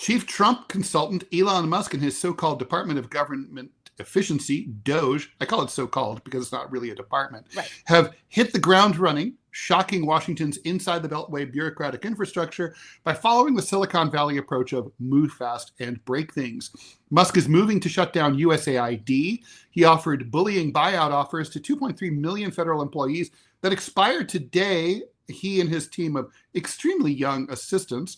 Chief Trump consultant Elon Musk and his so-called Department of Government Efficiency, DOGE, I call it so-called because it's not really a department, right, have hit the ground running, shocking Washington's inside the Beltway bureaucratic infrastructure by following the Silicon Valley approach of move fast and break things. Musk is moving to shut down USAID. He offered bullying buyout offers to 2.3 million federal employees that expired today. He and his team of extremely young assistants,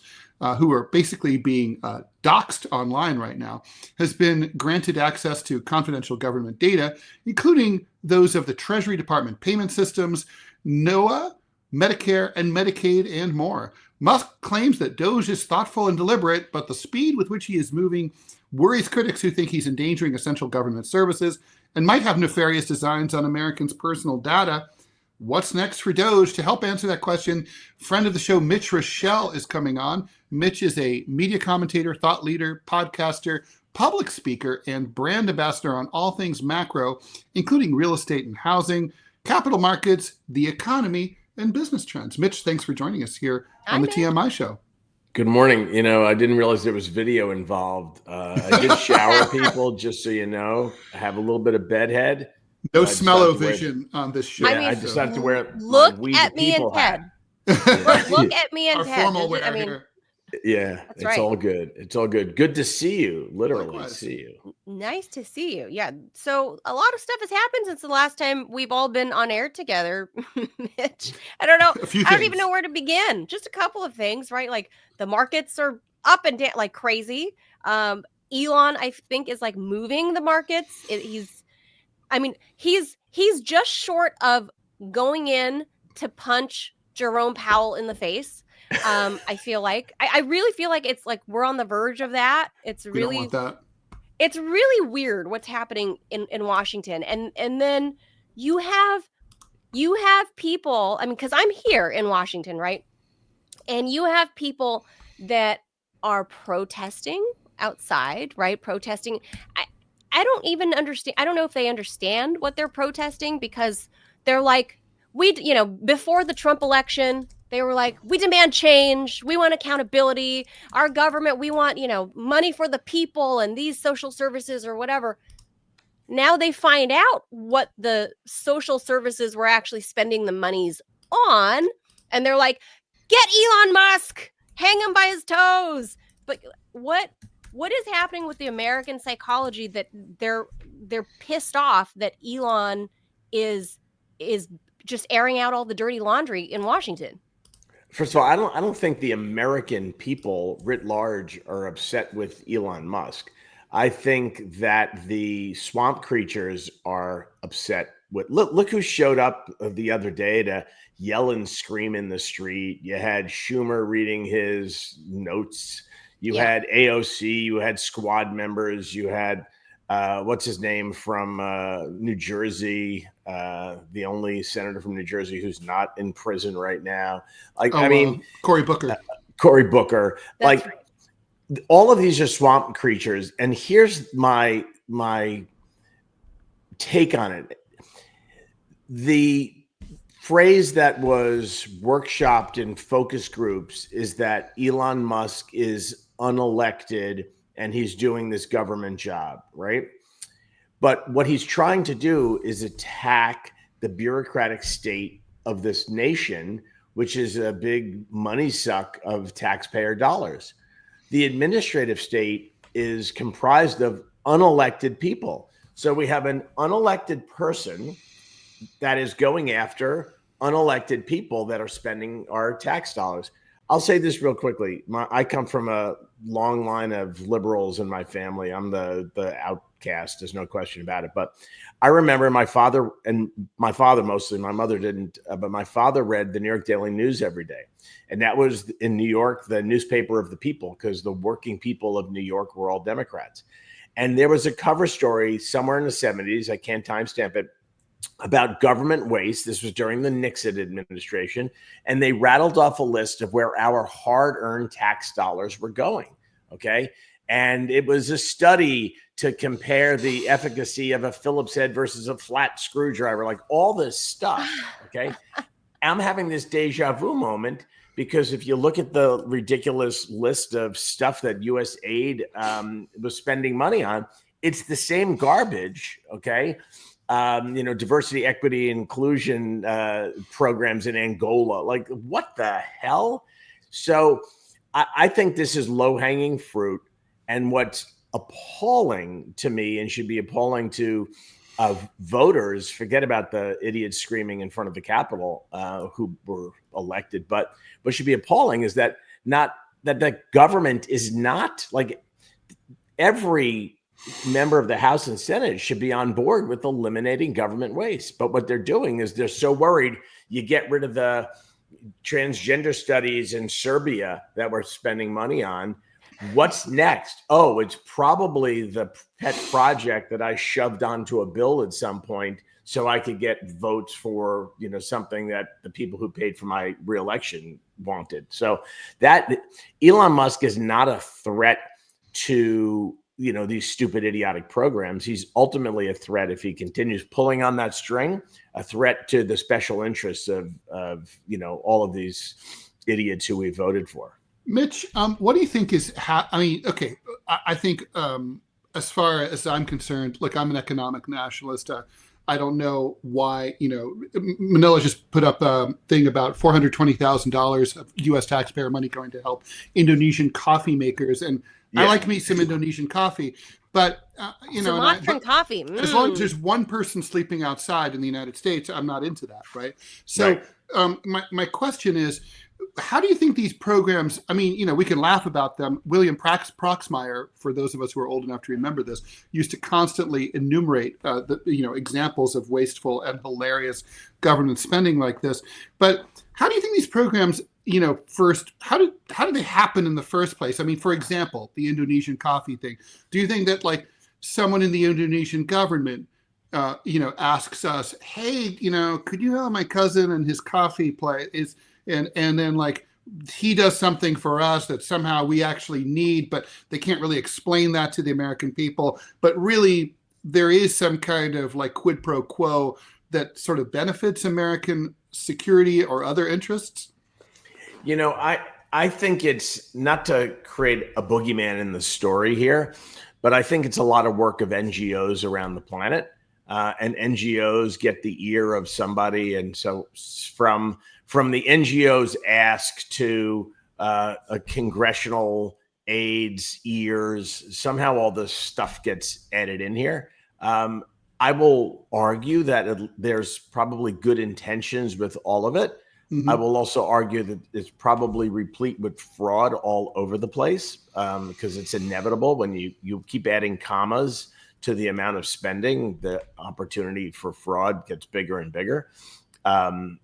who are basically being doxxed online right now, has been granted access to confidential government data, including those of the Treasury Department payment systems, NOAA, Medicare, and Medicaid, and more. Musk claims that DOGE is thoughtful and deliberate, but the speed with which he is moving worries critics who think he's endangering essential government services and might have nefarious designs on Americans' personal data. What's next for DOGE? To help answer that question, friend of the show, Mitch Rochelle, is coming on. Mitch is a media commentator, thought leader, podcaster, public speaker, and brand ambassador on all things macro, including real estate and housing, capital markets, the economy, and business trends. Mitch, thanks for joining us here on the TMI Show. Good morning. I didn't realize there was video involved. I did shower people, just so you know. I have a little bit of bedhead. No smell-o-vision on this show. Yeah, I just have to wear look at me and Ted. Look at me and Our Ted. formal wear here. Yeah, it's right. All good. It's all good. Good to see you. Literally Likewise. See you. Nice to see you. Yeah. So a lot of stuff has happened since the last time we've all been on air together, Mitch. I don't know. I don't even know where to begin. Just a couple of things, right? Like the markets are up and down like crazy. Elon, I think, is like moving the markets. He's just short of going in to punch Jerome Powell in the face. I feel like I really feel like it's like we're on the verge of that. It's really weird what's happening in Washington. And then you have people, because I'm here in Washington, right? And you have people that are protesting outside, right? Protesting. I don't even understand. I don't know if they understand what they're protesting, because they're like, before the Trump election, they were like, we demand change. We want accountability. Our government, we want, money for the people and these social services or whatever. Now they find out what the social services were actually spending the monies on. And they're like, get Elon Musk, hang him by his toes. But what is happening with the American psychology that they're pissed off that Elon is just airing out all the dirty laundry in Washington? First of all, I don't think the American people writ large are upset with Elon Musk. I think that the swamp creatures are upset with. Look who showed up the other day to yell and scream in the street. You had Schumer reading his notes. You had AOC. You had squad members. You had what's his name from New Jersey, the only senator from New Jersey who's not in prison right now. Cory Booker. Cory Booker. That's right. All of these are swamp creatures. And here's my take on it. The phrase that was workshopped in focus groups is that Elon Musk is unelected and he's doing this government job, right? But what he's trying to do is attack the bureaucratic state of this nation, which is a big money suck of taxpayer dollars. The administrative state is comprised of unelected people. So we have an unelected person that is going after unelected people that are spending our tax dollars. I'll say this real quickly. I come from a long line of liberals in my family. I'm the outcast. There's no question about it. But I remember my father mostly, my mother didn't, but my father read the New York Daily News every day. And that was in New York, the newspaper of the people, because the working people of New York were all Democrats. And there was a cover story somewhere in the 70s, I can't timestamp it, about government waste. This was during the Nixon administration. And they rattled off a list of where our hard-earned tax dollars were going. Okay. And it was a study to compare the efficacy of a Phillips head versus a flat screwdriver, like all this stuff. Okay. I'm having this deja vu moment because if you look at the ridiculous list of stuff that U.S. aid was spending money on, it's the same garbage, okay? Diversity, equity, inclusion programs in Angola. Like, what the hell? So I think this is low-hanging fruit. And what's appalling to me, and should be appalling to voters, forget about the idiots screaming in front of the Capitol who were elected, but what should be appalling is that the government is not, like, every member of the House and Senate should be on board with eliminating government waste. But what they're doing is they're so worried you get rid of the transgender studies in Serbia that we're spending money on. What's next? Oh, it's probably the pet project that I shoved onto a bill at some point so I could get votes for, something that the people who paid for my reelection wanted. So that Elon Musk is not a threat to these stupid, idiotic programs. He's ultimately a threat, if he continues pulling on that string, a threat to the special interests of all of these idiots who we voted for. Mitch, what do you think is, I think as far as I'm concerned, look, I'm an economic nationalist. I don't know why, Manila just put up a thing about $420,000 of U.S. taxpayer money going to help Indonesian coffee makers. And I like me some Indonesian coffee, but, Sumatran coffee. As long as there's one person sleeping outside in the United States, I'm not into that, right? So my question is, how do you think these programs, we can laugh about them. William Proxmire, for those of us who are old enough to remember this, used to constantly enumerate examples of wasteful and hilarious government spending like this. But how do you think these programs, first, how do they happen in the first place? For example, the Indonesian coffee thing. Do you think that, like, someone in the Indonesian government asks us, hey, could you help my cousin and his coffee place and then, like, he does something for us that somehow we actually need, but they can't really explain that to the American people. But really, there is some kind of, like, quid pro quo that sort of benefits American security or other interests? I think it's not to create a boogeyman in the story here, but I think it's a lot of work of NGOs around the planet. And NGOs get the ear of somebody. And so from the NGOs ask to a congressional aides ears, somehow all this stuff gets added in here. I will argue that there's probably good intentions with all of it. Mm-hmm. I will also argue that it's probably replete with fraud all over the place, because it's inevitable when you keep adding commas to the amount of spending, the opportunity for fraud gets bigger and bigger. There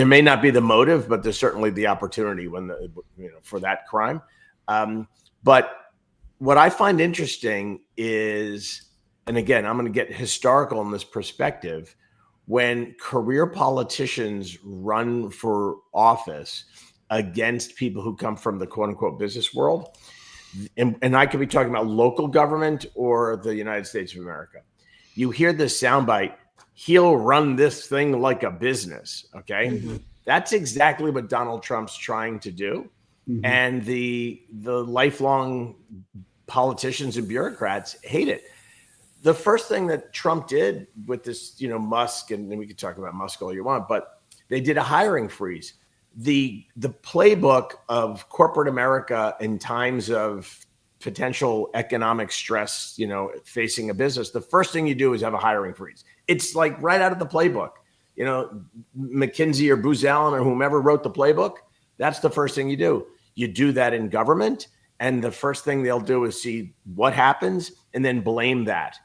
may not be the motive, but there's certainly the opportunity for that crime. But what I find interesting is, and again, I'm going to get historical in this perspective, when career politicians run for office against people who come from the quote unquote business world, and I could be talking about local government or the United States of America, you hear this soundbite, he'll run this thing like a business. Okay. Mm-hmm. That's exactly what Donald Trump's trying to do. Mm-hmm. And the lifelong politicians and bureaucrats hate it. The first thing that Trump did with this, Musk, and we could talk about Musk all you want, but they did a hiring freeze. The playbook of corporate America in times of potential economic stress, facing a business, the first thing you do is have a hiring freeze. It's like right out of the playbook. McKinsey or Booz Allen or whomever wrote the playbook, that's the first thing you do. You do that in government, and the first thing they'll do is see what happens and then blame that.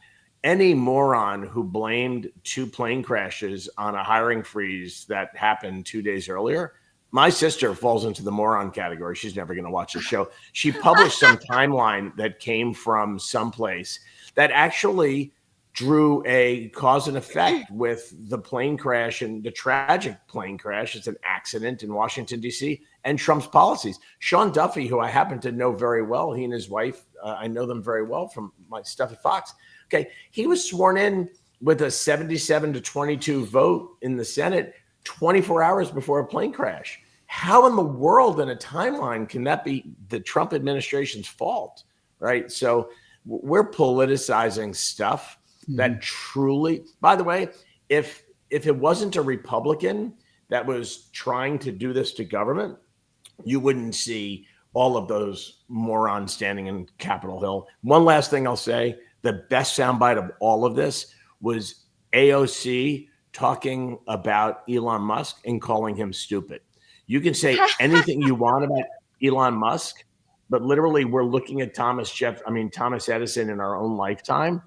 Any moron who blamed 2 plane crashes on a hiring freeze that happened 2 days earlier, my sister falls into the moron category. She's never going to watch the show. She published some timeline that came from someplace that actually drew a cause and effect with the plane crash and the tragic plane crash. It's an accident in Washington, D.C., and Trump's policies. Sean Duffy, who I happen to know very well, he and his wife, I know them very well from my stuff at Fox. Okay, he was sworn in with a 77-22 vote in the Senate 24 hours before a plane crash. how in the world in a timeline can that be the Trump administration's fault, right? So we're politicizing stuff that truly, by the way, if it wasn't a Republican that was trying to do this to government, you wouldn't see all of those morons standing in Capitol Hill. One last thing I'll say, the best soundbite of all of this was AOC talking about Elon Musk and calling him stupid. You can say anything you want about Elon Musk, but literally we're looking at Thomas Edison in our own lifetime.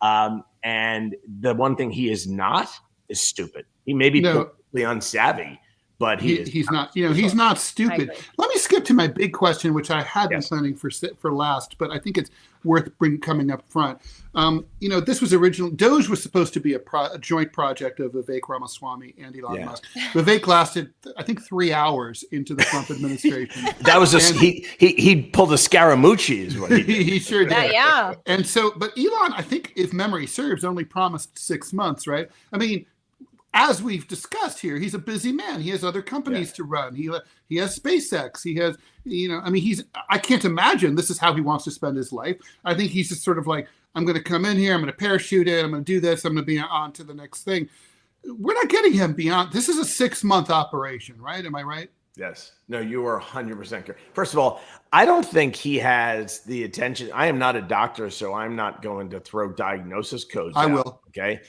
And the one thing he is not is stupid. He may be politically unsavvy, but he's not. He's not stupid. Let me skip to my big question, which I had been planning for last, but I think it's worth coming up front. This was DOGE was supposed to be a joint project of Vivek Ramaswamy and Elon Musk. Vivek lasted, I think, 3 hours into the Trump administration. That was he pulled a Scaramucci, is what he did. He sure did. Yeah. And so, but Elon, I think, if memory serves, only promised 6 months, right? I mean, as we've discussed here, he's a busy man. He has other companies to run. He has SpaceX. He has, I can't imagine this is how he wants to spend his life. I think he's just sort of like, I'm going to come in here, I'm going to parachute in, I'm going to do this, I'm going to be on to the next thing. We're not getting him beyond. This is a 6-month operation, right? Am I right? Yes. No, you are 100% correct. First of all, I don't think he has the attention. I am not a doctor, so I'm not going to throw diagnosis codes out. Will. Okay.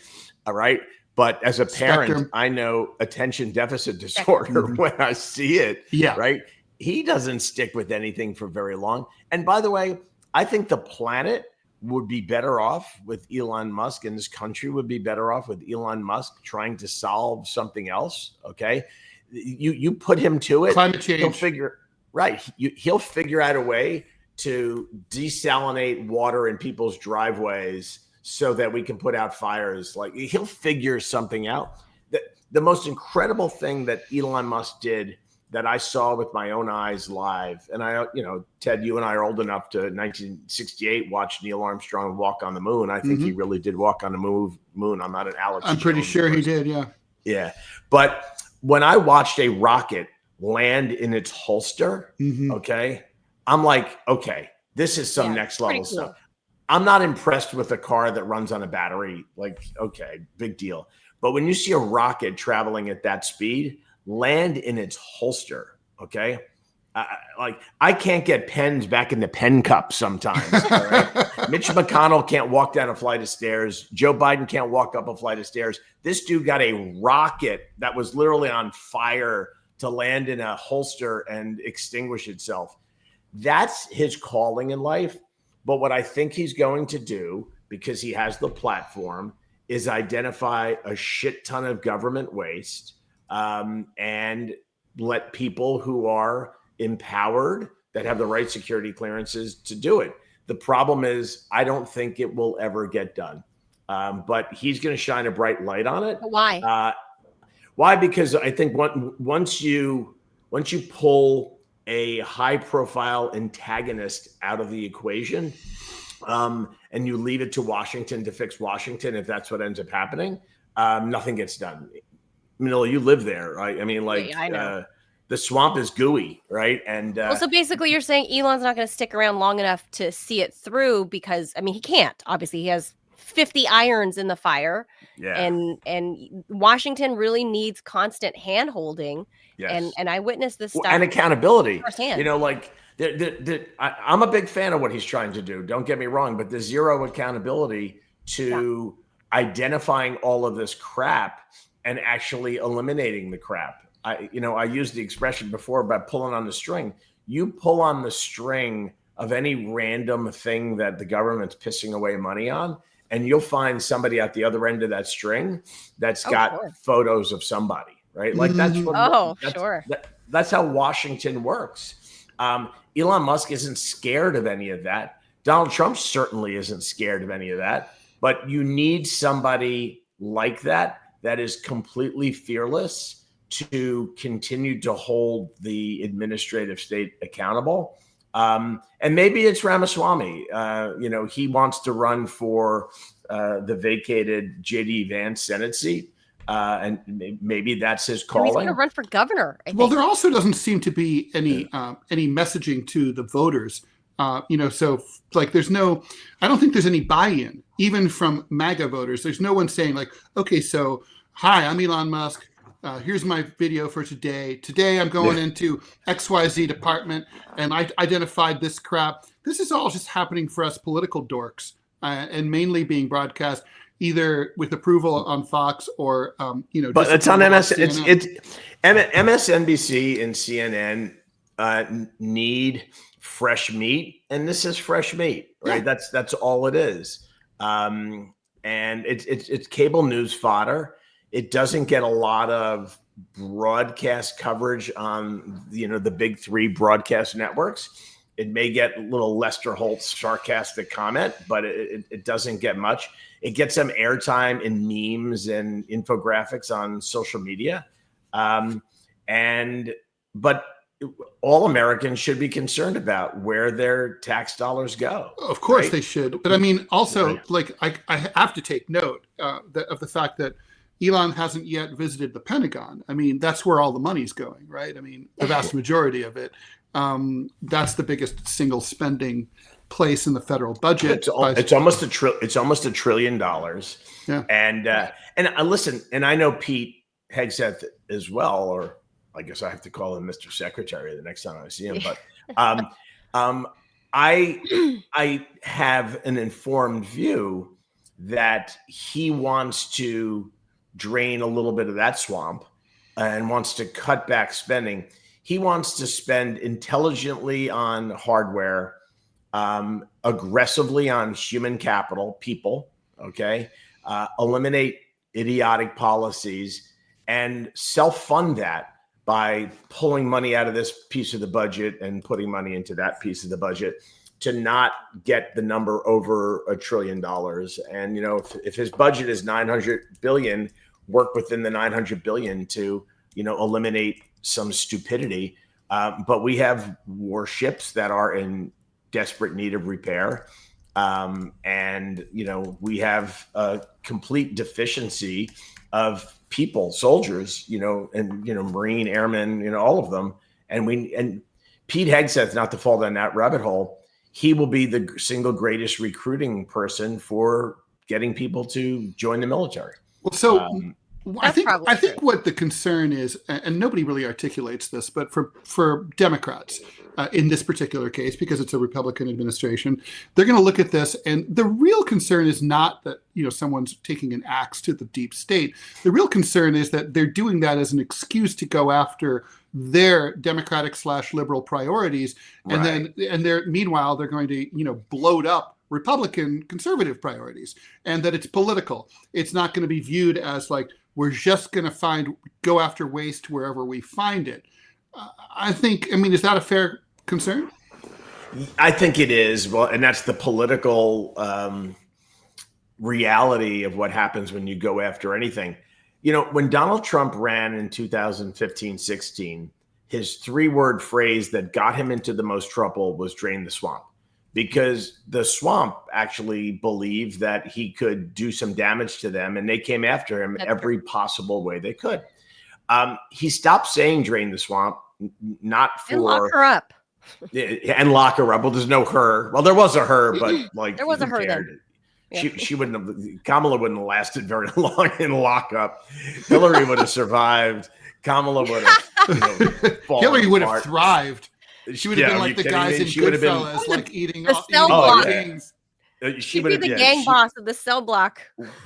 All right. But as a parent, Spectrum. I know attention deficit disorder when I see it. Yeah. Right. He doesn't stick with anything for very long. And by the way, I think the planet would be better off with Elon Musk, and this country would be better off with Elon Musk trying to solve something else. Okay. You put him to it. Climate change. He'll figure out a way to desalinate water in people's driveways so that we can put out fires. Like, he'll figure something out. The most incredible thing that Elon Musk did that I saw with my own eyes live, and Ted, you and I are old enough to 1968 watch Neil Armstrong walk on the moon. I think he really did walk on the moon. I'm not an Alex. I'm pretty sure he did. Yeah. Yeah. But when I watched a rocket land in its holster, okay, I'm like, okay, this is some next level stuff. I'm not impressed with a car that runs on a battery. Like, okay, big deal. But when you see a rocket traveling at that speed land in its holster, okay, I can't get pens back in the pen cup sometimes. All right? Mitch McConnell can't walk down a flight of stairs. Joe Biden can't walk up a flight of stairs. This dude got a rocket that was literally on fire to land in a holster and extinguish itself. That's his calling in life. But what I think he's going to do, because he has the platform, is identify a shit ton of government waste and let people who are empowered, that have the right security clearances, to do it. The problem is, I don't think it will ever get done. But he's going to shine a bright light on it. Why? Why? Because I think once you pull a high-profile antagonist out of the equation, and you leave it to Washington to fix Washington, if that's what ends up happening, nothing gets done. Manila, you live there, right? I mean, I know. The swamp is gooey, right? And so basically you're saying Elon's not going to stick around long enough to see it through, because, I mean, he can't. Obviously, he has 50 irons in the fire. Yeah. And Washington really needs constant hand-holding. Yes. And I witnessed this stuff. And accountability. Firsthand. I'm a big fan of what he's trying to do. Don't get me wrong, but the zero accountability to identifying all of this crap and actually eliminating the crap. I used the expression before about pulling on the string. You pull on the string of any random thing that the government's pissing away money on, and you'll find somebody at the other end of that string that's got photos of somebody, right? Like that's what. That's how Washington works. Elon Musk isn't scared of any of that. Donald Trump certainly isn't scared of any of that. But you need somebody like that is completely fearless to continue to hold the administrative state accountable. And maybe it's Ramaswamy. He wants to run for the vacated J.D. Vance Senate seat. and maybe that's his So calling. he's going to run for governor. I think. Well, there also doesn't seem to be any messaging to the voters. So like there's no, I don't think there's any buy-in, even from MAGA voters. There's no one saying like, okay, so hi, I'm Elon Musk. Here's my video for today. Today I'm going into XYZ department and I identified this crap. This is all just happening for us political dorks and mainly being broadcast either with approval on Fox or, But it's on MS. CNN. It's MSNBC and CNN need fresh meat, and this is fresh meat, right? Yeah. That's all it is. And it's cable news fodder. It doesn't get a lot of broadcast coverage on the big three broadcast networks. It may get a little Lester Holt sarcastic comment, but it doesn't get much. It gets some airtime in memes and infographics on social media. But all Americans should be concerned about where their tax dollars go. Of course right? they should. But I mean, also, like, I have to take note of the fact that Elon hasn't yet visited the Pentagon. I mean, that's where all the money's going, right? I mean, the vast majority of it. That's the biggest single spending place in the federal budget. It's almost $1 trillion. Yeah. And listen, and I know Pete Hegseth as well, or I guess I have to call him Mr. Secretary the next time I see him. But I have an informed view that he wants to drain a little bit of that swamp and wants to cut back spending. He wants to spend intelligently on hardware, aggressively on human capital, people, okay? Eliminate idiotic policies and self-fund that by pulling money out of this piece of the budget and putting money into that piece of the budget to not get the number over $1 trillion. And, if his budget is $900 billion, work within the $900 billion to, eliminate some stupidity. But we have warships that are in desperate need of repair. And, we have a complete deficiency of people, soldiers, and, Marine, airmen, all of them. And Pete Hegseth, not to fall down that rabbit hole, he will be the single greatest recruiting person for getting people to join the military. Well, so I think what the concern is, and nobody really articulates this, but for Democrats in this particular case, because it's a Republican administration, they're going to look at this, and the real concern is not that someone's taking an axe to the deep state. The real concern is that they're doing that as an excuse to go after their Democratic/liberal priorities, and meanwhile they're going to bloat up Republican conservative priorities, and that it's political. It's not going to be viewed as like we're just going to go after waste wherever we find it. Is that a fair concern? I think it is. Well, and that's the political reality of what happens when you go after anything. When Donald Trump ran in 2015-16, his 3-word phrase that got him into the most trouble was drain the swamp, because the swamp actually believed that he could do some damage to them, and they came after him every possible way they could. He stopped saying drain the swamp, not for— And lock her up. And lock her up. Well, there's no her. Well, there was a her, but like there was a her then. Yeah. She wouldn't have. Kamala wouldn't have lasted very long in lockup. Hillary would have survived. Kamala would have. Hillary would have thrived. She would have been like the guys in Goodfellas, like eating the cell block. Things. She'd be the gang boss of the cell block.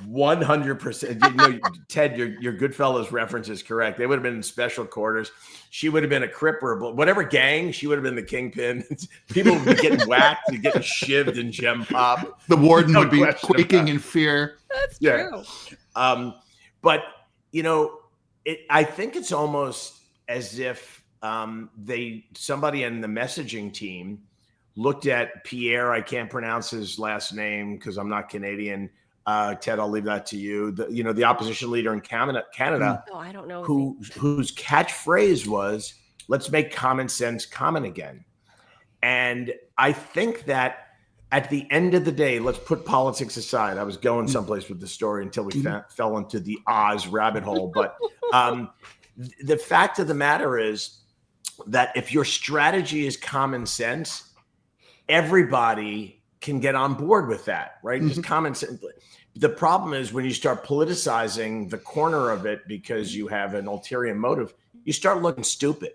100%. Ted, your Goodfellas reference is correct. They would have been in special quarters. She would have been a cripper, but whatever gang, she would have been the kingpin. People would be getting whacked, getting shivved in gem pop. The warden would be quaking in fear. That's true. But I think it's almost as if somebody in the messaging team looked at Pierre. I can't pronounce his last name because I'm not Canadian. Ted, I'll leave that to you. The opposition leader in Canada. Oh, I don't know. Whose catchphrase was, "Let's make common sense common again." And I think that at the end of the day, let's put politics aside. I was going someplace with the story until we fell into the Oz rabbit hole. But the fact of the matter is that if your strategy is common sense, everybody can get on board with that, right? Just common sense. The problem is when you start politicizing the corner of it because you have an ulterior motive, you start looking stupid.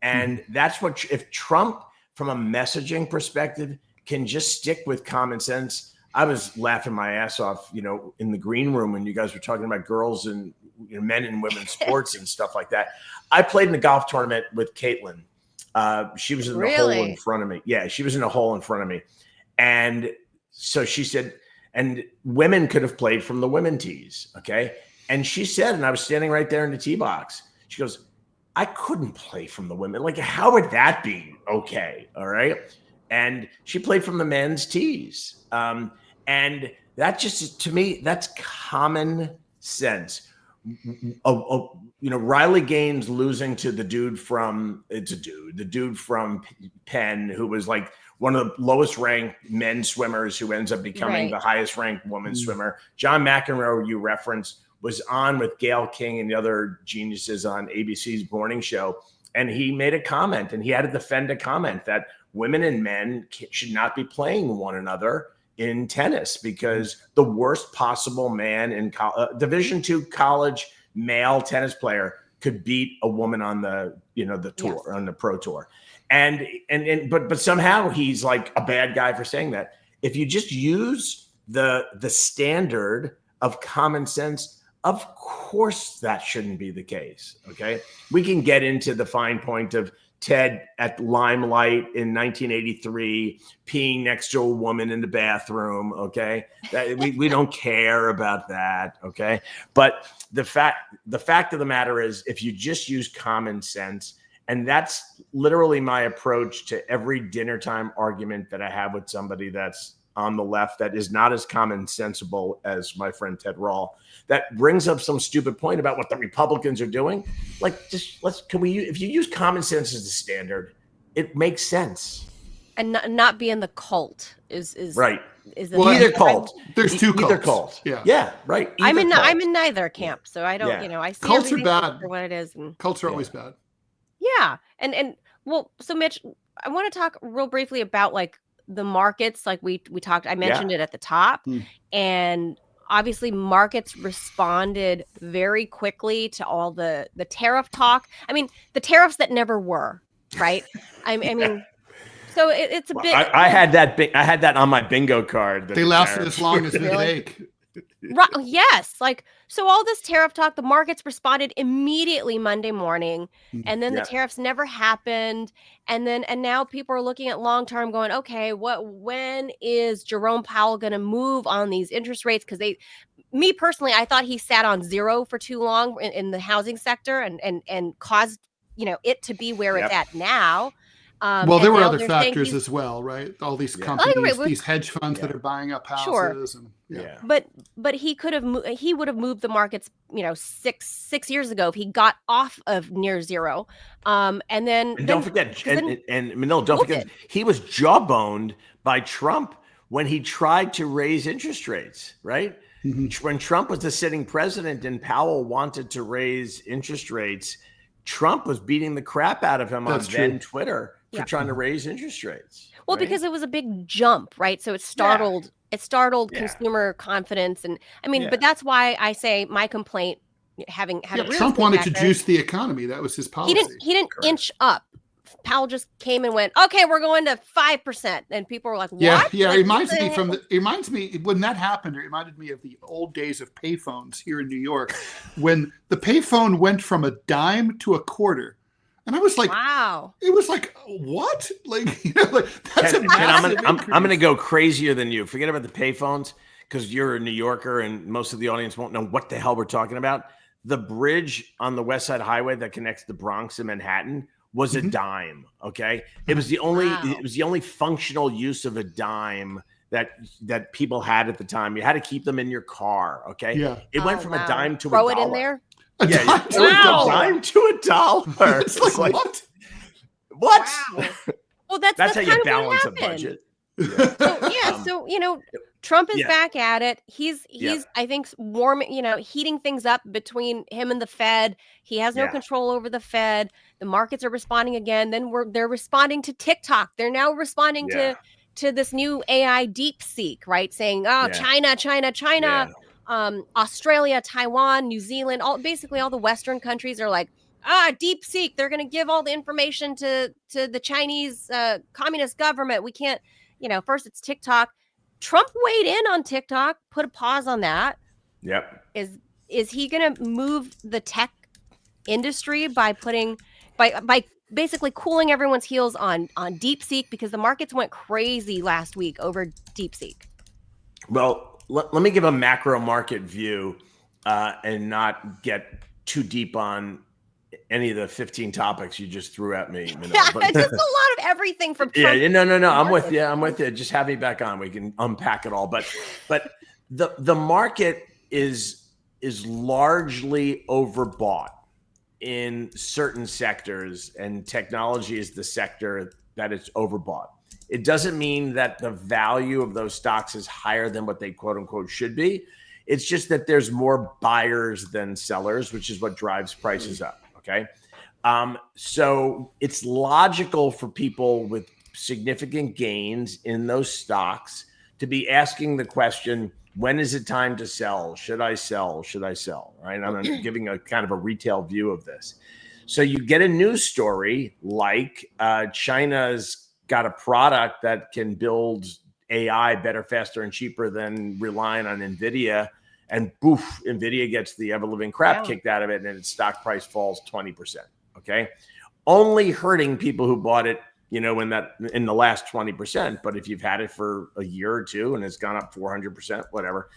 And that's what, if Trump, from a messaging perspective, can just stick with common sense. I was laughing my ass off, in the green room when you guys were talking about girls and men and women sports and stuff like that. I played in a golf tournament with Caitlin. She was in the hole in front of me. Yeah, she was in a hole in front of me. And so she said, and women could have played from the women tees. Okay. And she said, and I was standing right there in the tee box. She goes, I couldn't play from the women. Like, how would that be okay? All right. And she played from the men's tees. And that just, to me, that's common sense. Riley Gaines losing to the dude from Penn, who was like one of the lowest ranked men swimmers, who ends up becoming the highest ranked woman swimmer. John McEnroe, you referenced, was on with Gayle King and the other geniuses on ABC's morning show. And he made a comment, and he had to defend a comment that women and men should not be playing one another in tennis, because the worst possible man in Division II college male tennis player could beat a woman on the tour, on the pro tour. But somehow he's like a bad guy for saying that. If you just use the standard of common sense, of course that shouldn't be the case. Okay. We can get into the fine point of Ted at Limelight in 1983 peeing next to a woman in the bathroom. Okay. We don't care about that. Okay. But the fact of the matter is, if you just use common sense, and that's literally my approach to every dinner time argument that I have with somebody that's on the left that is not as common sensible as my friend Ted Rall, that brings up some stupid point about what the Republicans are doing. Like, if you use common sense as the standard, it makes sense. And not be in the cult is right. Is either cult. There's two cults. Either cult. Yeah, right. I'm in neither camp, so I don't. I see cults are bad for what it is. And cults are always bad. Yeah, and well, so Mitch, I want to talk real briefly about like the markets. Like we talked, I mentioned it at the top, and obviously markets responded very quickly to all the tariff talk. I mean, the tariffs that never were, right? I mean, so it's a bit. I had that on my bingo card. They lasted as long as Vivek. Right. Yes. Like, so all this tariff talk, the markets responded immediately Monday morning, and then the tariffs never happened. And now people are looking at long term going, okay, when is Jerome Powell going to move on these interest rates? Because me personally, I thought he sat on zero for too long in the housing sector and caused, it to be where it's at now. Well, there were other factors as well, right? All these companies, these hedge funds that are buying up houses. Sure. But he would have moved the markets, 6 years ago if he got off of near zero. And don't forget, he was jawboned by Trump when he tried to raise interest rates, right? When Trump was the sitting president and Powell wanted to raise interest rates, Trump was beating the crap out of him on Twitter for trying to raise interest rates. Well, because it was a big jump, right? So it startled consumer confidence. And I mean, but that's why I say my complaint, having had a real Trump wanted to juice the economy. That was his policy. He didn't inch up. Powell just came and went, okay, we're going to 5%. And people were like, what? Yeah. Like, it reminds me when that happened, it reminded me of the old days of payphones here in New York, when the payphone went from a dime to a quarter. And I was like, wow, it was like, what? Like, that's a massive I'm going to go crazier than you. Forget about the payphones, because you're a New Yorker and most of the audience won't know what the hell we're talking about. The bridge on the West Side Highway that connects the Bronx and Manhattan was a dime. Okay. It was the only functional use of a dime that people had at the time. You had to keep them in your car. Okay. Yeah. It went from a dime to throw a dollar. It in there. Yeah, it went from a dime to a dollar. It's like what? What? Wow. Well, that's how you balance a budget. So Trump is back at it. He's I think heating things up between him and the Fed. He has no control over the Fed. The markets are responding again. Then they're responding to TikTok. They're now responding to this new AI DeepSeek, right? Saying, China, Australia, Taiwan, New Zealand, basically all the Western countries are like, DeepSeek. They're going to give all the information to the Chinese communist government. We can't. First it's TikTok. Trump weighed in on TikTok, put a pause on that. Yep. Is he going to move the tech industry by basically cooling everyone's heels on DeepSeek, because the markets went crazy last week over DeepSeek? Well, let me give a macro market view and not get too deep on any of the 15 topics you just threw at me. But just a lot of everything from Trump. No. I'm with you. Just have me back on. We can unpack it all. But the market is largely overbought in certain sectors, and technology is the sector that it's overbought. It doesn't mean that the value of those stocks is higher than what they quote unquote should be. It's just that there's more buyers than sellers, which is what drives prices up. Okay. So it's logical for people with significant gains in those stocks to be asking the question, when is it time to sell? Should I sell? Should I sell? Right. I'm giving a kind of a retail view of this. So you get a news story like China's got a product that can build AI better, faster, and cheaper than relying on NVIDIA. And poof, NVIDIA gets the ever-living crap kicked out of it, and its stock price falls 20%. Okay, only hurting people who bought it, in the last 20%. But if you've had it for a year or two and it's gone up 400%, whatever.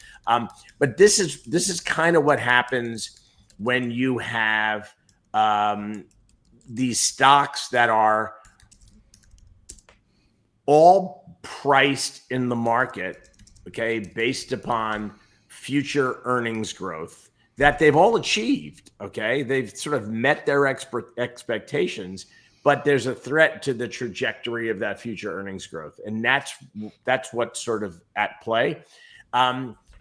But this is kind of what happens when you have these stocks that are all priced in the market, okay, based upon future earnings growth that they've all achieved. Okay. They've sort of met their expectations, but there's a threat to the trajectory of that future earnings growth. And that's what's sort of at play.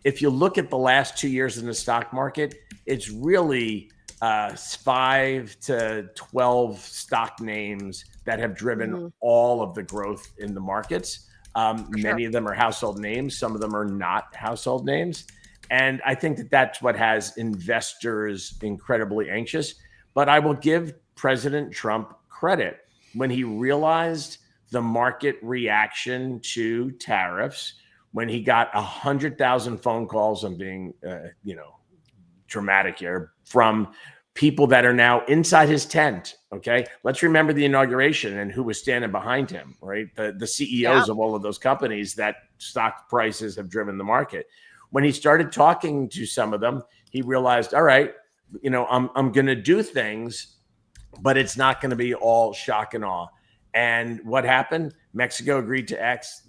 If you look at the last 2 years in the stock market, it's really 5 to 12 stock names that have driven all of the growth in the markets. Many of them are household names. Some of them are not household names. And I think that's what has investors incredibly anxious. But I will give President Trump credit. When he realized the market reaction to tariffs, when he got 100,000 phone calls, I'm being, dramatic here, from people that are now inside his tent. Okay. Let's remember the inauguration and who was standing behind him, right? The CEOs of all of those companies that stock prices have driven the market. When he started talking to some of them, he realized, all right, I'm going to do things, but it's not going to be all shock and awe. And what happened? Mexico agreed to X,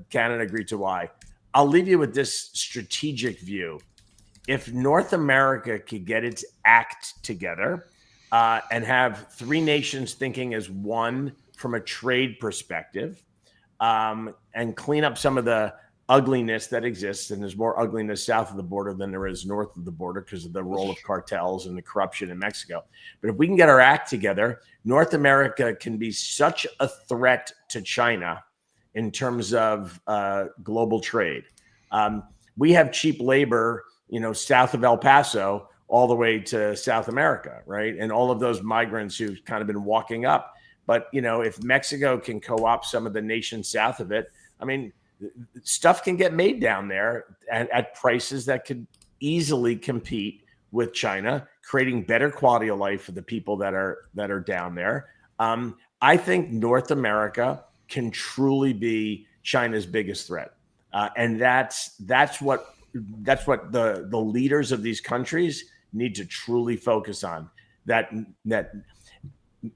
Canada agreed to Y. I'll leave you with this strategic view. If North America could get its act together and have three nations thinking as one from a trade perspective, and clean up some of the ugliness that exists, and there's more ugliness south of the border than there is north of the border because of the role of cartels and the corruption in Mexico. But if we can get our act together, North America can be such a threat to China in terms of global trade. We have cheap labor, south of El Paso all the way to South America, right? And all of those migrants who've kind of been walking up. But, if Mexico can co-opt some of the nations south of it, I mean, stuff can get made down there at prices that could easily compete with China, creating better quality of life for the people that are down there. I think North America can truly be China's biggest threat, and that's what the leaders of these countries need to truly focus on. That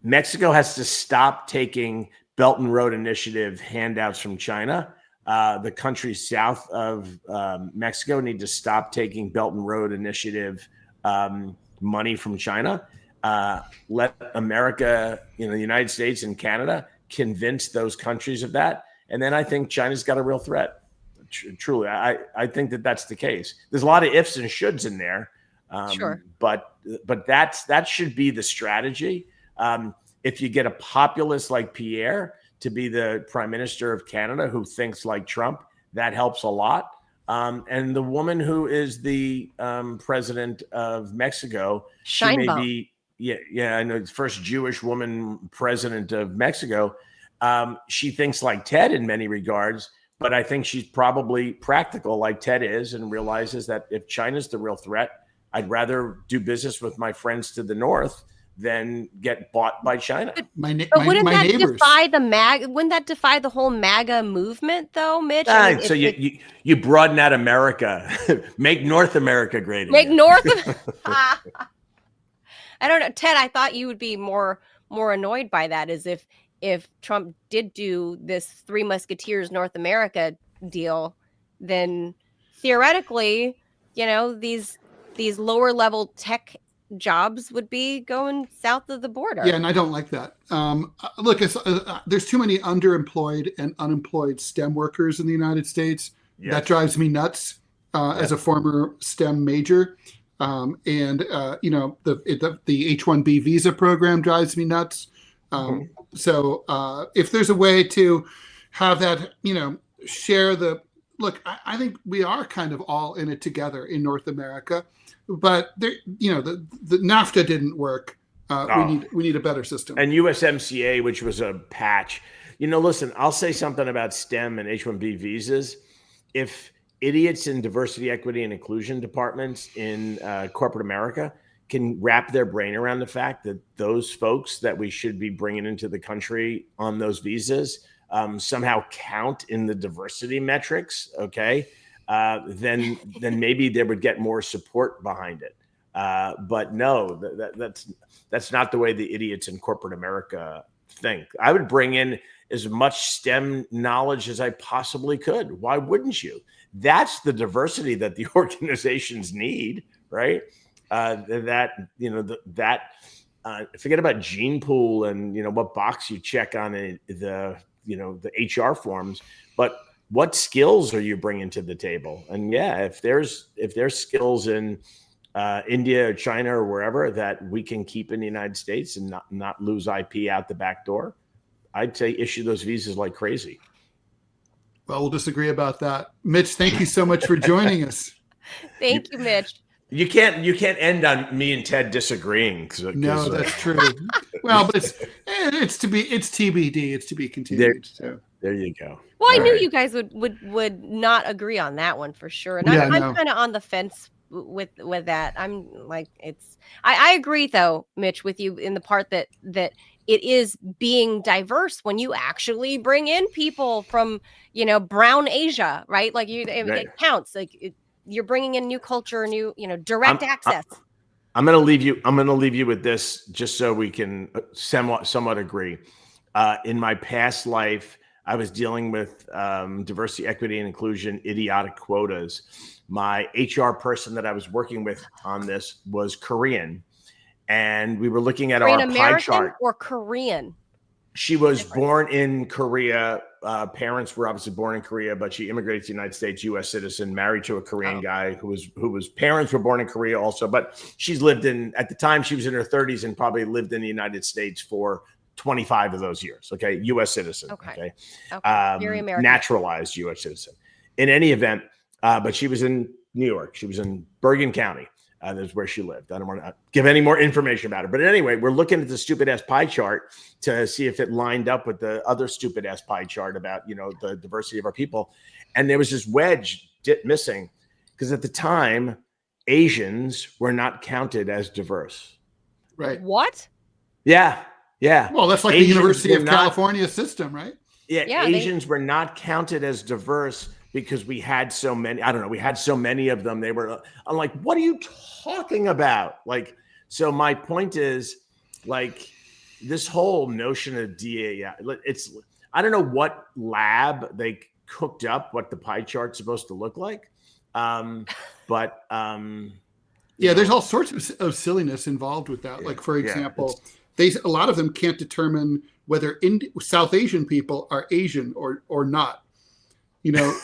Mexico has to stop taking Belt and Road Initiative handouts from China. The countries south of Mexico need to stop taking Belt and Road Initiative money from China. Let America, the United States and Canada, convince those countries of that. And then I think China's got a real threat. Truly, I think that's the case. There's a lot of ifs and shoulds in there. Sure. But that should be the strategy. If you get a populist like Pierre to be the prime minister of Canada who thinks like Trump, that helps a lot. And the woman who is the president of Mexico, she may be, I know, the first Jewish woman president of Mexico. She thinks like Ted in many regards, but I think she's probably practical like Ted is and realizes that if China's the real threat, I'd rather do business with my friends to the north than get bought by China. But wouldn't that defy the MAGA? Wouldn't that defy the whole MAGA movement, though, Mitch? I mean, so you broaden out America, make North America great. Make North. I don't know, Ted. I thought you would be more annoyed by that, as if Trump did do this Three Musketeers North America deal, then theoretically, these lower level tech jobs would be going south of the border. Yeah, and I don't like that. Look, there's too many underemployed and unemployed STEM workers in the United States. Yes. That drives me nuts as a former STEM major. And the H-1B visa program drives me nuts. So if there's a way to have that, share the look, I think we are kind of all in it together in North America. But there, the NAFTA didn't work. We need a better system. And USMCA, which was a patch. Listen, I'll say something about STEM and H-1B visas. If idiots in diversity, equity, and inclusion departments in corporate America can wrap their brain around the fact that those folks that we should be bringing into the country on those visas somehow count in the diversity metrics, okay? Then maybe they would get more support behind it. But no, that's not the way the idiots in corporate America think. I would bring in as much STEM knowledge as I possibly could. Why wouldn't you? That's the diversity that the organizations need, right? Forget about gene pool and what box you check on the HR forms, but what skills are you bringing to the table? And if there's skills in India or China or wherever that we can keep in the United States and not lose IP out the back door, I'd say issue those visas like crazy. Well, we'll disagree about that. Mitch, thank you so much for joining us. Thank you, Mitch. You can't end on me and Ted disagreeing. No, that's true. Well, but it's TBD. It's to be continued. There you go. Well, I knew you guys would not agree on that one for sure, and I'm kind of on the fence with that. I'm like, I agree though, Mitch, with you in the part that it is being diverse when you actually bring in people from brown Asia, right? Like it counts. Like you're bringing in new culture, new direct access. I'm going to leave you with this, just so we can somewhat agree. In my past life, I was dealing with diversity, equity, and inclusion, idiotic quotas. My HR person that I was working with on this was Korean, and we were looking at our pie chart. Or Korean? She was born in Korea. Parents were obviously born in Korea, but she immigrated to the United States, U.S. citizen, married to a Korean guy whose parents were born in Korea also. But she's lived at the time she was in her 30s and probably lived in the United States for 25 of those years. Okay. U.S. citizen. Okay. Very American. Naturalized U.S. citizen. In any event, but she was in New York. She was in Bergen County. That's where she lived. I don't want to give any more information about it. But anyway, we're looking at the stupid ass pie chart to see if it lined up with the other stupid ass pie chart about, the diversity of our people. And there was this wedge missing because at the time, Asians were not counted as diverse. Right. What? Yeah. Yeah. Well, that's like Asians, the University of California system, right? Yeah. Asians were not counted as diverse because we had so many. I don't know. We had so many of them. I'm like, what are you talking about? Like, so my point is, like, this whole notion of DAI, I don't know what lab they cooked up what the pie chart's supposed to look like. There's all sorts of silliness involved with that. Like, for example, a lot of them can't determine whether South Asian people are Asian or not. You know,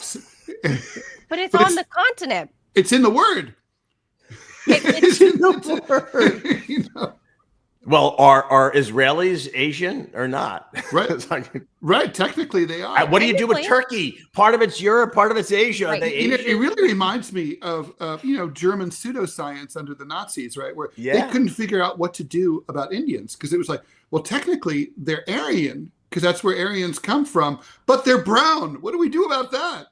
but it's on the continent. It's in the word. It's in the word. You know? Well, are Israelis Asian or not? Right. Right. Technically, they are. What do you do with Turkey? Part of it's Europe, part of it's Asia. Right. Are they Asian? It really reminds me of German pseudoscience under the Nazis, right? Where they couldn't figure out what to do about Indians because it was like, well, technically they're Aryan because that's where Aryans come from, but they're brown. What do we do about that?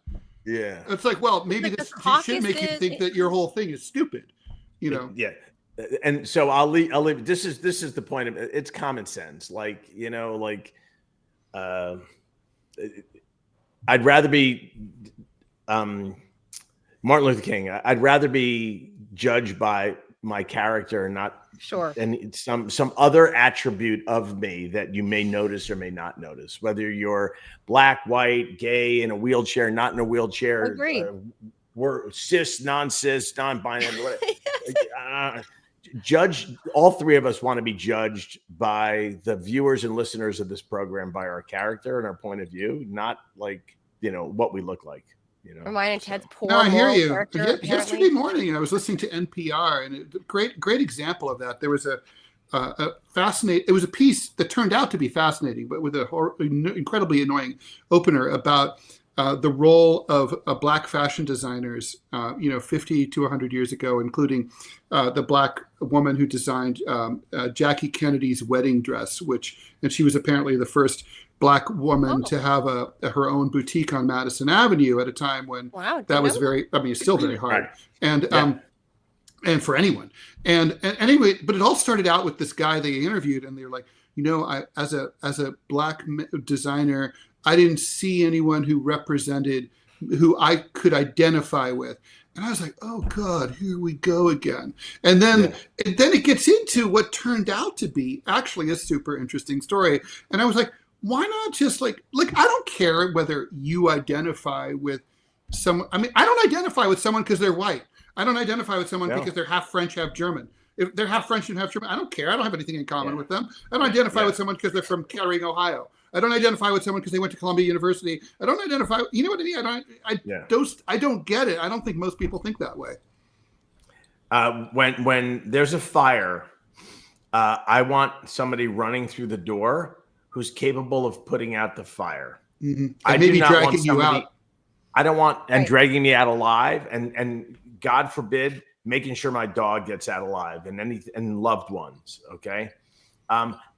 Yeah. It's like, well, maybe this should make you think that your whole thing is stupid, you know? Yeah. And so I'll leave. This is the point of it. It's common sense. Like, you know, like, I'd rather be, Martin Luther King. I'd rather be judged by my character and not and some other attribute of me that you may notice or may not notice, whether you're black, white, gay, in a wheelchair, not in a wheelchair, we're cis, non-cis, non-binary, whatever. Judge, all three of us want to be judged by the viewers and listeners of this program by our character and our point of view, not like, you know, what we look like. You know, mine and Ted's poor. No, I hear you. Yesterday morning, I was listening to NPR, and great example of that. There was a fascinating. It was a piece that turned out to be fascinating, but with an incredibly annoying opener about the role of black fashion designers, 50 to 100 years ago, including the black woman who designed Jackie Kennedy's wedding dress, and she was apparently the first black woman to have her own boutique on Madison Avenue at a time when that was it's still very hard. Right. And for anyone. And anyway, but it all started out with this guy they interviewed, and they were like, as a black designer, I didn't see anyone who I could identify with. And I was like, oh God, here we go again. And then it gets into what turned out to be actually a super interesting story. And I was like, why not just like I don't care whether you identify with someone. I mean, I don't identify with someone because they're white. I don't identify with someone because they're half French, half German. If they're half French and half German, I don't care. I don't have anything in common with them. I don't identify with someone because they're from Kettering, Ohio. I don't identify with someone because they went to Columbia University. I don't identify. You know what I mean? I don't get it. I don't think most people think that way. When there's a fire, I want somebody running through the door who's capable of putting out the fire. Mm-hmm. And maybe dragging you out. I don't want dragging me out alive, and God forbid, making sure my dog gets out alive and loved ones. Okay.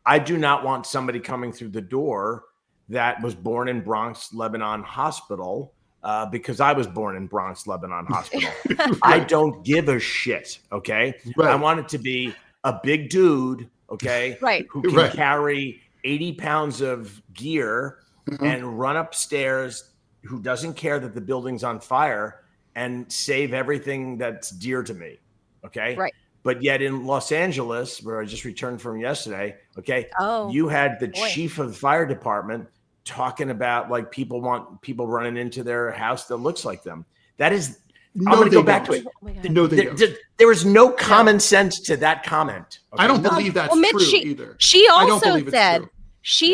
I do not want somebody coming through the door that was born in Bronx, Lebanon Hospital, because I was born in Bronx, Lebanon Hospital. I don't give a shit. Okay. Right. I want it to be a big dude. Okay. Right. Who can carry 80 pounds of gear and run upstairs, who doesn't care that the building's on fire, and save everything that's dear to me. Okay. Right. But yet in Los Angeles, where I just returned from yesterday, you had the chief of the fire department talking about like people running into their house that looks like them. That is, I'm going to go back to it. No, they don't. There is no common sense to that comment. Okay? I don't believe that's true either. She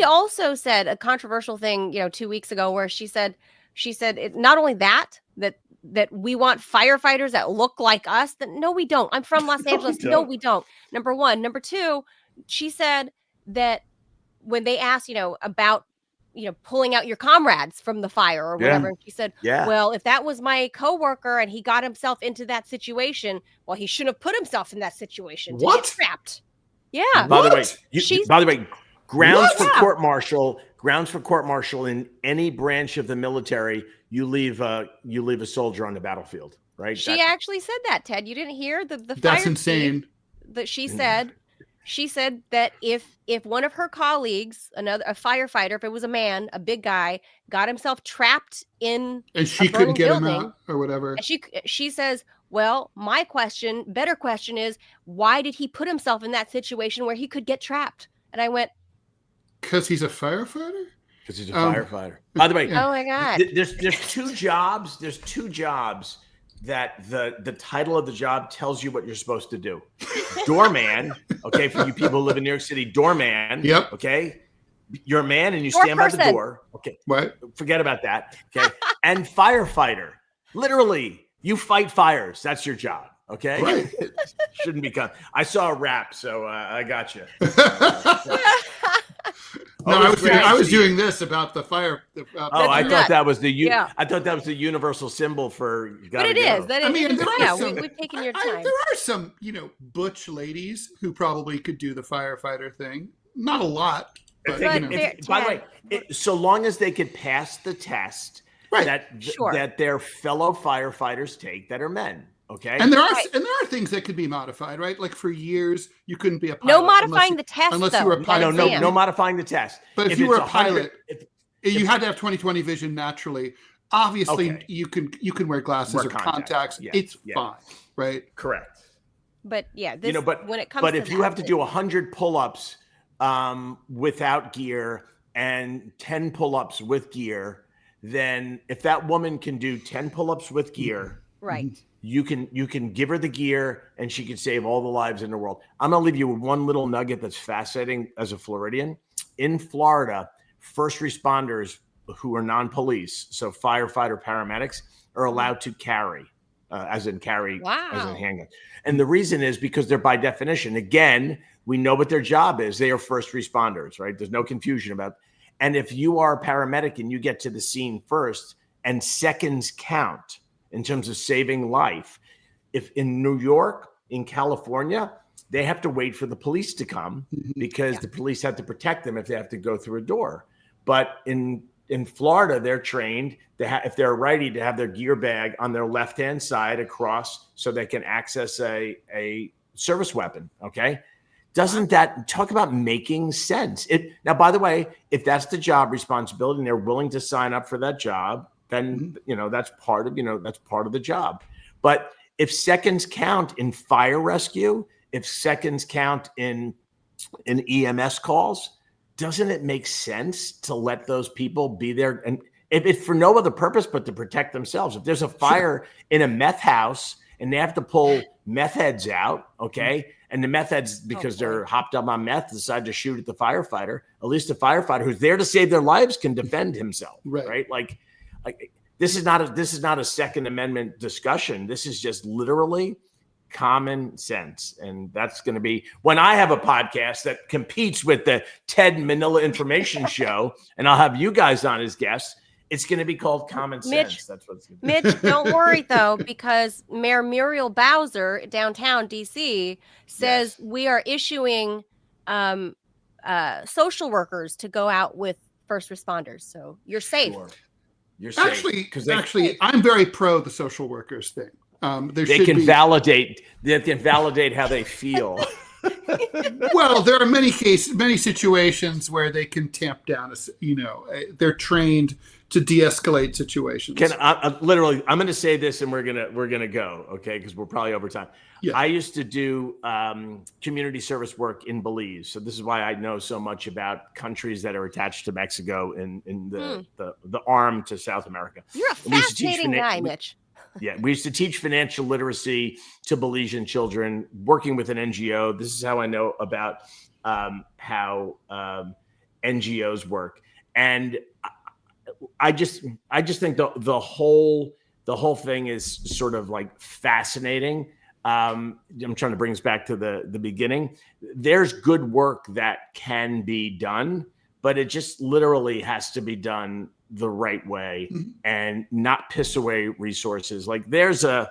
also said a controversial thing, 2 weeks ago, where she said not only that we want firefighters that look like us. That no, we don't. I'm from Los Angeles. No, we don't. Number one. Number two, she said that when they asked, about, pulling out your comrades from the fire or whatever, and she said, well, if that was my coworker and he got himself into that situation, well, he shouldn't have put himself in that situation to get trapped. Yeah. By the way, grounds for court-martial in any branch of the military, you leave a soldier on the battlefield, right? She actually said that, Ted. You didn't hear the That's insane. That she said that if one of her colleagues, a firefighter, if it was a man, a big guy, got himself trapped in and she couldn't get him out or whatever. She says, well, my better question is, why did he put himself in that situation where he could get trapped? And I went, because he's a firefighter? Because he's a firefighter. By the way, oh my God. There's two jobs. There's two jobs that the title of the job tells you what you're supposed to do. Doorman, okay, for you people who live in New York City, doorman, Yep. Okay, you're a man and you Door stand by person. the door, okay, What? forget about that, okay, and firefighter, literally, you fight fires, that's your job, okay? Right. Shouldn't be I saw a rap, so I got you. No, I was doing this about the fire. I thought that was Yeah. I thought that was the universal symbol for. But it is. I mean, there are some. We've taken your time. There are some, butch ladies who probably could do the firefighter thing. Not a lot, but by the way, so long as they could pass the test that their fellow firefighters take that are men. Okay. And there are things that could be modified, right? Like for years, you couldn't be a pilot. No modifying the test, unless you were a pilot. No modifying the test. But if you were a pilot, you had to have 20/20 vision naturally. Obviously, you can wear glasses or contacts. Yeah, it's fine, right? Correct. But yeah, when it comes but if you have to do 100 pull-ups without gear and 10 pull-ups with gear, then if that woman can do 10 pull-ups with gear, right. You can give her the gear and she can save all the lives in the world. I'm going to leave you with one little nugget that's fascinating as a Floridian. In Florida, first responders who are non-police, so firefighter, paramedics, are allowed to carry, as in handgun. And the reason is because they're by definition, again, we know what their job is. They are first responders, right? There's no confusion about it. And if you are a paramedic and you get to the scene first and seconds count, in terms of saving life. If in New York, in California, they have to wait for the police to come because the police have to protect them if they have to go through a door. But in Florida, they're trained if they're righty to have their gear bag on their left-hand side across so they can access a service weapon, okay? Doesn't that talk about making sense? Now, by the way, if that's the job responsibility and they're willing to sign up for that job, then that's part of the job. But if seconds count in fire rescue, if seconds count in EMS calls, doesn't it make sense to let those people be there? And if for no other purpose but to protect themselves. If there's a fire in a meth house and they have to pull meth heads out, okay, and the meth heads, because they're hopped up on meth, decide to shoot at the firefighter, at least the firefighter who's there to save their lives can defend himself, right? Like this is not a Second Amendment discussion. This is just literally common sense. And that's going to be when I have a podcast that competes with the Ted Manila Information Show, and I'll have you guys on as guests. It's going to be called Common Sense. That's what it's going to be. Mitch, don't worry though, because Mayor Muriel Bowser, downtown DC, says we are issuing social workers to go out with first responders. So you're safe. Sure. You're safe. Actually, I'm very pro the social workers thing. They can validate how they feel. Well, there are many situations where they can tamp down. They're trained to de-escalate situations. I'm going to say this, and we're gonna go, okay? Because we're probably over time. Yeah. I used to do community service work in Belize, so this is why I know so much about countries that are attached to Mexico in the arm to South America. You're a fascinating guy, Mitch. Yeah, we used to teach financial literacy to Belizean children, working with an NGO. This is how I know about how NGOs work, and I just think the whole thing is sort of like fascinating. I'm trying to bring us back to the beginning. There's good work that can be done, but it just literally has to be done the right way and not piss away resources. Like there's a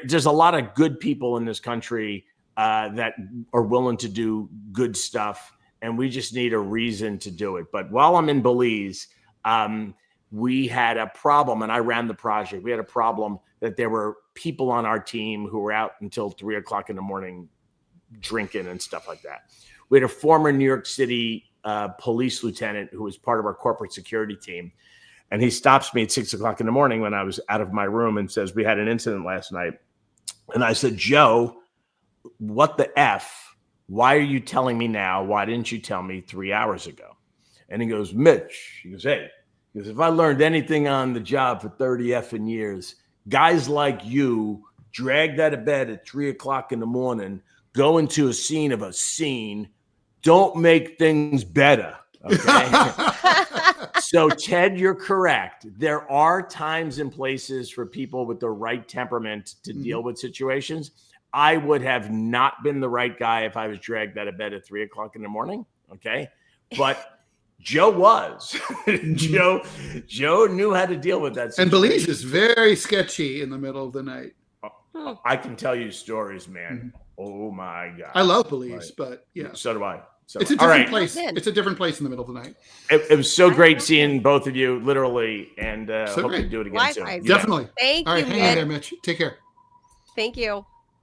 lot of good people in this country that are willing to do good stuff, and we just need a reason to do it. But while I'm in Belize, we had a problem, and I ran the project. We had a problem that there were people on our team who were out until 3 o'clock in the morning drinking and stuff like that. We had a former New York City police lieutenant who was part of our corporate security team. And he stops me at 6 o'clock in the morning when I was out of my room and says, we had an incident last night. And I said, Joe, what the F? Why are you telling me now? Why didn't you tell me 3 hours ago? And he goes, Mitch, he goes, hey, if I learned anything on the job for 30 effing years, guys like you dragged out of bed at 3 o'clock in the morning, go into a scene, don't make things better. Okay. So, Ted, you're correct. There are times and places for people with the right temperament to deal with situations. I would have not been the right guy if I was dragged out of bed at 3 o'clock in the morning. Okay. But Joe was. Joe knew how to deal with that situation. And Belize is very sketchy in the middle of the night. I can tell you stories, man. Oh my God. I love Belize, but yeah. So do I. So it's a different place. It's a different place in the middle of the night. It was so great seeing both of you, literally, and hope to do it again soon. Definitely. Thank you. All right, hang in there, Mitch. Take care. Thank you.